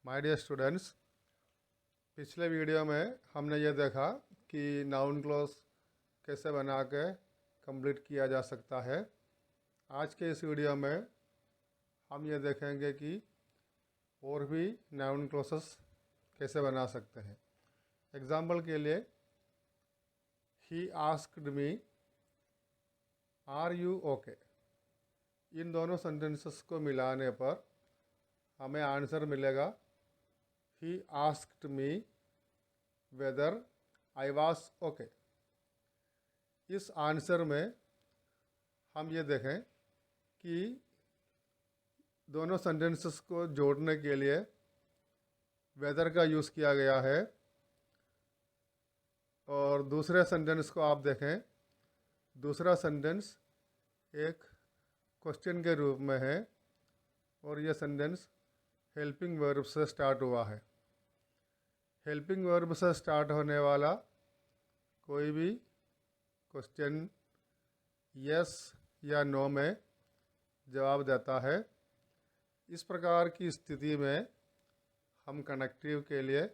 My dear students, पिछले video में हमने ये देखा कि नाउन क्लॉज कैसे बना के कंप्लीट किया जा सकता है। आज के इस वीडियो में हम ये देखेंगे कि और भी नाउन क्लॉसेस कैसे बना सकते हैं। एग्जाम्पल के लिए, he asked me are you okay. इन दोनों सेंटेंसेस को मिलाने पर हमें आंसर मिलेगा He asked me whether I was okay। इस आंसर में हम ये देखें कि दोनों सेंटेंसेस को जोड़ने के लिए वेदर का यूज़ किया गया है। और दूसरे सेंटेंस को आप देखें, दूसरा सेंटेंस एक क्वेश्चन के रूप में है और यह सेंटेंस हेल्पिंग वर्ब से स्टार्ट हुआ है। हेल्पिंग वर्ब से स्टार्ट होने वाला कोई भी क्वेश्चन यस या नो में जवाब देता है। इस प्रकार की स्थिति में हम कनेक्टिव के लिए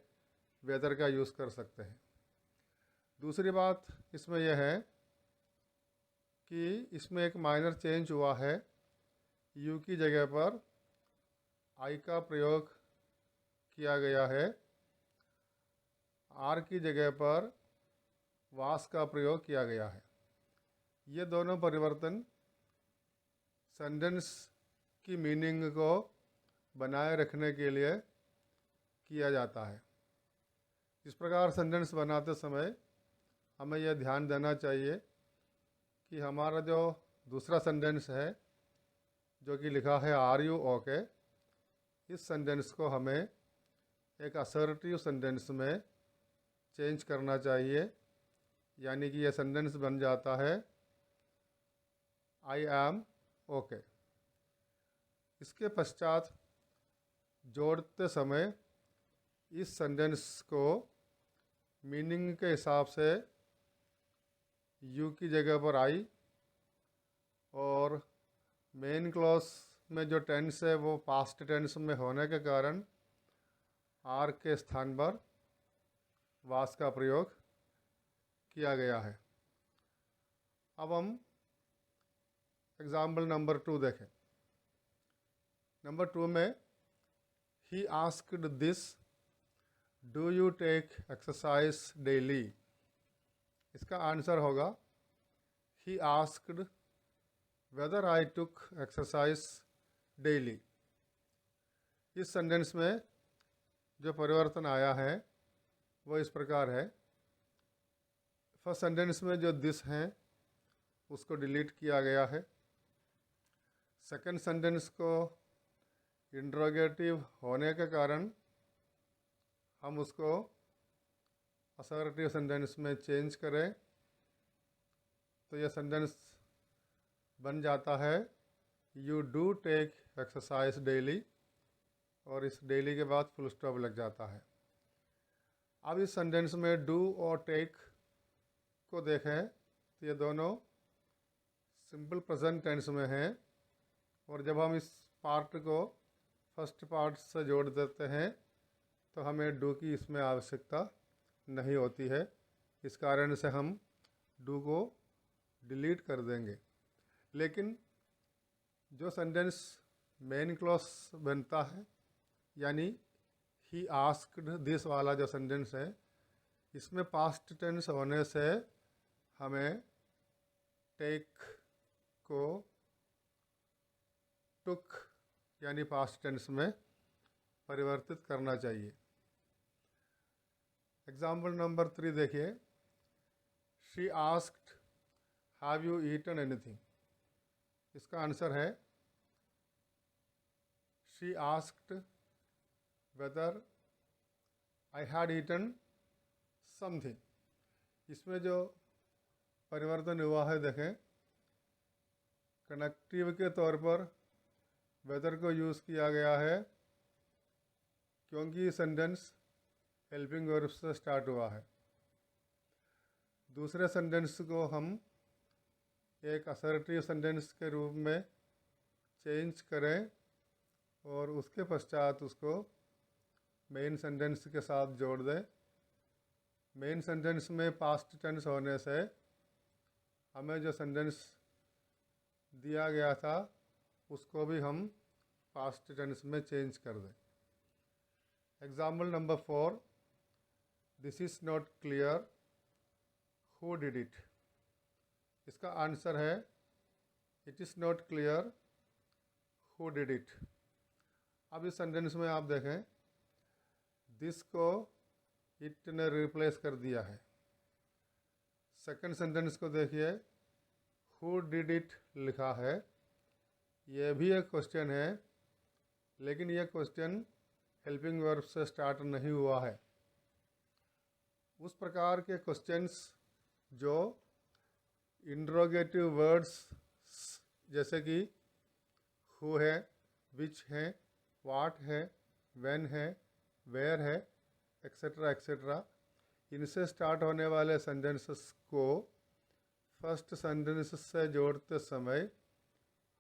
वेदर का यूज़ कर सकते हैं। दूसरी बात इसमें यह है कि इसमें एक माइनर चेंज हुआ है। यू की जगह पर आई का प्रयोग किया गया है, आर की जगह पर वास का प्रयोग किया गया है। ये दोनों परिवर्तन सेंटेंस की मीनिंग को बनाए रखने के लिए किया जाता है। इस प्रकार सेंटेंस बनाते समय हमें यह ध्यान देना चाहिए कि हमारा जो दूसरा सेंटेंस है जो कि लिखा है आर यू ओके, इस सेंटेंस को हमें एक असर्टिव सेंटेंस में चेंज करना चाहिए। यानी कि यह सेंटेंस बन जाता है आई एम ओके। इसके पश्चात जोड़ते समय इस सेंटेंस को मीनिंग के हिसाब से यू की जगह पर आई और मेन क्लॉज में जो टेंस है वो पास्ट टेंस में होने के कारण आर के स्थान पर वास का प्रयोग किया गया है। अब हम एग्जाम्पल नंबर 2 देखें। नंबर 2 में he asked this do you take exercise daily. इसका आंसर होगा he asked whether I took exercise daily. इस सेंटेंस में जो परिवर्तन आया है वो इस प्रकार है। फर्स्ट सेंटेंस में जो दिस हैं उसको डिलीट किया गया है। सेकंड सेंटेंस को इंट्रोगेटिव होने के कारण हम उसको असर्टिव सेंटेंस में चेंज करें तो यह सेंटेंस बन जाता है you do take exercise daily और इस डेली के बाद फुल स्टॉप लग जाता है। अब इस सेंटेंस में डू और टेक को देखें तो ये दोनों सिंपल प्रेजेंट टेंस में हैं और जब हम इस पार्ट को फर्स्ट पार्ट से जोड़ देते हैं तो हमें डू की इसमें आवश्यकता नहीं होती है। इस कारण से हम डू को डिलीट कर देंगे। लेकिन जो सेंटेंस मेन क्लॉज बनता है यानी ही आस्क्ड दिस वाला जो सेंटेंस है, इसमें पास्ट टेंस होने से हमें टेक को टुक यानी पास्ट टेंस में परिवर्तित करना चाहिए। एग्जाम्पल नंबर 3 देखिए। She asked have you eaten anything. इसका आंसर है she asked whether I had eaten something. इसमें जो परिवर्तन हुआ है देखें, कनेक्टिव के तौर पर वेदर को यूज़ किया गया है क्योंकि सेंटेंस हेल्पिंग वर्ब से स्टार्ट हुआ है। दूसरे सेंटेंस को हम एक असर्टिव सेंटेंस के रूप में चेंज करें और उसके पश्चात उसको मेन सेंटेंस के साथ जोड़ दें। मेन सेंटेंस में पास्ट टेंस होने से हमें जो सेंटेंस दिया गया था उसको भी हम पास्ट टेंस में चेंज कर दें। Example number 4, this is not clear who did it. इसका आंसर है it is not clear who did it. अब इस सेंटेंस में आप देखें, दिस को इट ने रिप्लेस कर दिया है। सेकंड सेंटेंस को देखिए, हु डिड इट लिखा है। यह भी एक क्वेश्चन है, लेकिन यह क्वेश्चन हेल्पिंग वर्ब से स्टार्ट नहीं हुआ है। उस प्रकार के क्वेश्चंस जो इंट्रोगेटिव वर्ड्स जैसे कि हु है, विच है, वाट है, व्हेन है, वेयर है, एक्सेट्रा एक्सेट्रा, इनसे स्टार्ट होने वाले सेंटेंसेस को फर्स्ट सेंटेंस से जोड़ते समय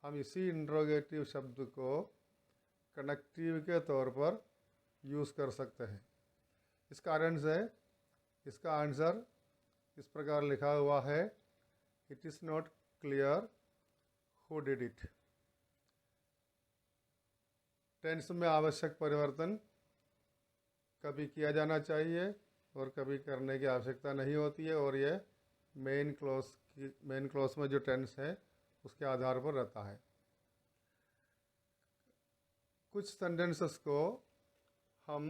हम इसी इंट्रोगेटिव शब्द को कनेक्टिव के तौर पर यूज़ कर सकते हैं। इस कारण से इसका आंसर इस प्रकार लिखा हुआ है, it is not clear who did it. Tense में आवश्यक परिवर्तन कभी किया जाना चाहिए और कभी करने की आवश्यकता नहीं होती है, और ये मेन क्लॉज में जो टेंस है उसके आधार पर रहता है। कुछ सेंटेंसेस को हम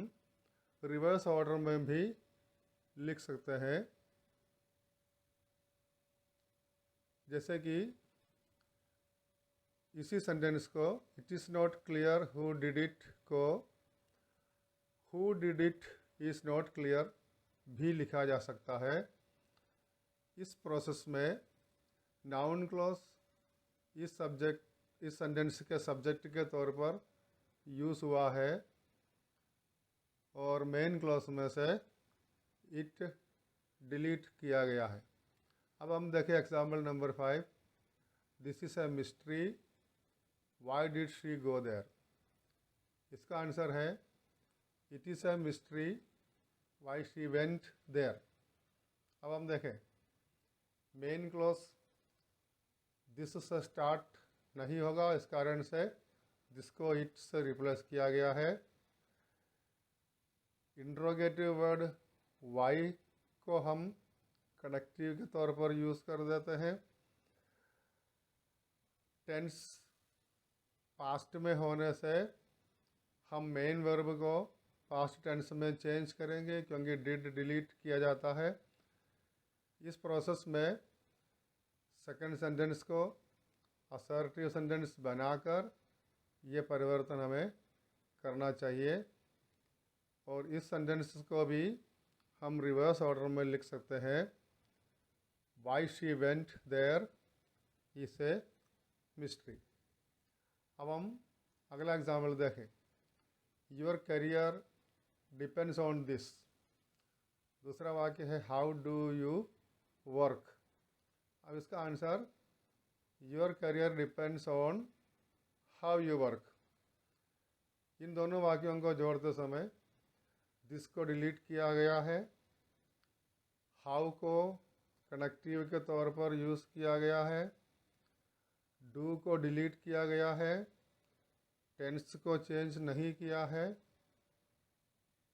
रिवर्स ऑर्डर में भी लिख सकते हैं, जैसे कि इसी सेंटेंस को it is not clear who did it को who did it is not clear भी लिखा जा सकता है। इस प्रोसेस में नाउन क्लॉज इस सेंटेंस के सब्जेक्ट के तौर पर यूज़ हुआ है, और मेन क्लॉज में से इट डिलीट किया गया है। अब हम देखें example number 5, this is a mystery why did she go there. इसका आंसर है it is a mystery why she went there. अब हम देखें, मेन क्लॉज दिस से स्टार्ट नहीं होगा, इस कारण से जिसको इट से रिप्लेस किया गया है। इंट्रोगेटिव वर्ड वाई को हम कनेक्टिव के तौर पर यूज़ कर देते हैं। टेंस पास्ट में होने से हम मेन वर्ब को पास्ट टेंस में चेंज करेंगे, क्योंकि डिड डिलीट किया जाता है। इस प्रोसेस में सेकंड सेंटेंस को असर्टिव सेंटेंस बनाकर ये परिवर्तन हमें करना चाहिए, और इस सेंटेंस को भी हम रिवर्स ऑर्डर में लिख सकते हैं। Why she went there is a mystery. अब हम अगला एग्जाम्पल देखें, your career depends on this. दूसरा वाक्य है हाउ डू यू वर्क। अब इसका answer your career depends on how you work. इन दोनों वाक्यों को जोड़ते समय दिस को डिलीट किया गया है, हाउ को कनेक्टिव के तौर पर यूज़ किया गया है, डू को डिलीट किया गया है, टेंस को चेंज नहीं किया है,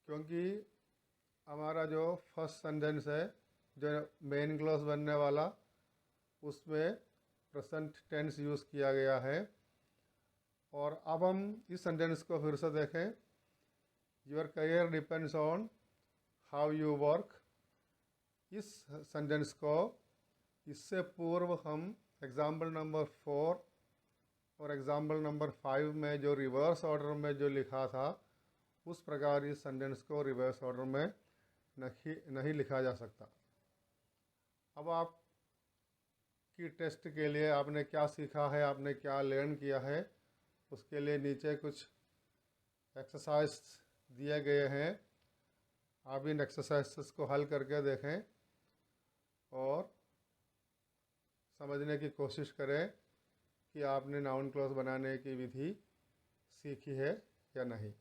क्योंकि हमारा जो फर्स्ट सेंटेंस है जो मेन क्लॉज बनने वाला, उसमें प्रेजेंट टेंस यूज़ किया गया है। और अब हम इस सेंटेंस को फिर से देखें, your career depends on how you work. इस सेंटेंस को इससे पूर्व हम एग्जाम्पल नंबर 4 और एग्जाम्पल नंबर 5 में जो रिवर्स ऑर्डर में जो लिखा था, उस प्रकार इस सेंटेंस को रिवर्स ऑर्डर में नहीं लिखा जा सकता। अब आप की टेस्ट के लिए आपने क्या सीखा है, आपने क्या लर्न किया है, उसके लिए नीचे कुछ एक्सरसाइज दिए गए हैं। आप इन एक्सरसाइज को हल करके देखें और समझने की कोशिश करें कि आपने नाउन क्लॉज बनाने की विधि सीखी है या नहीं।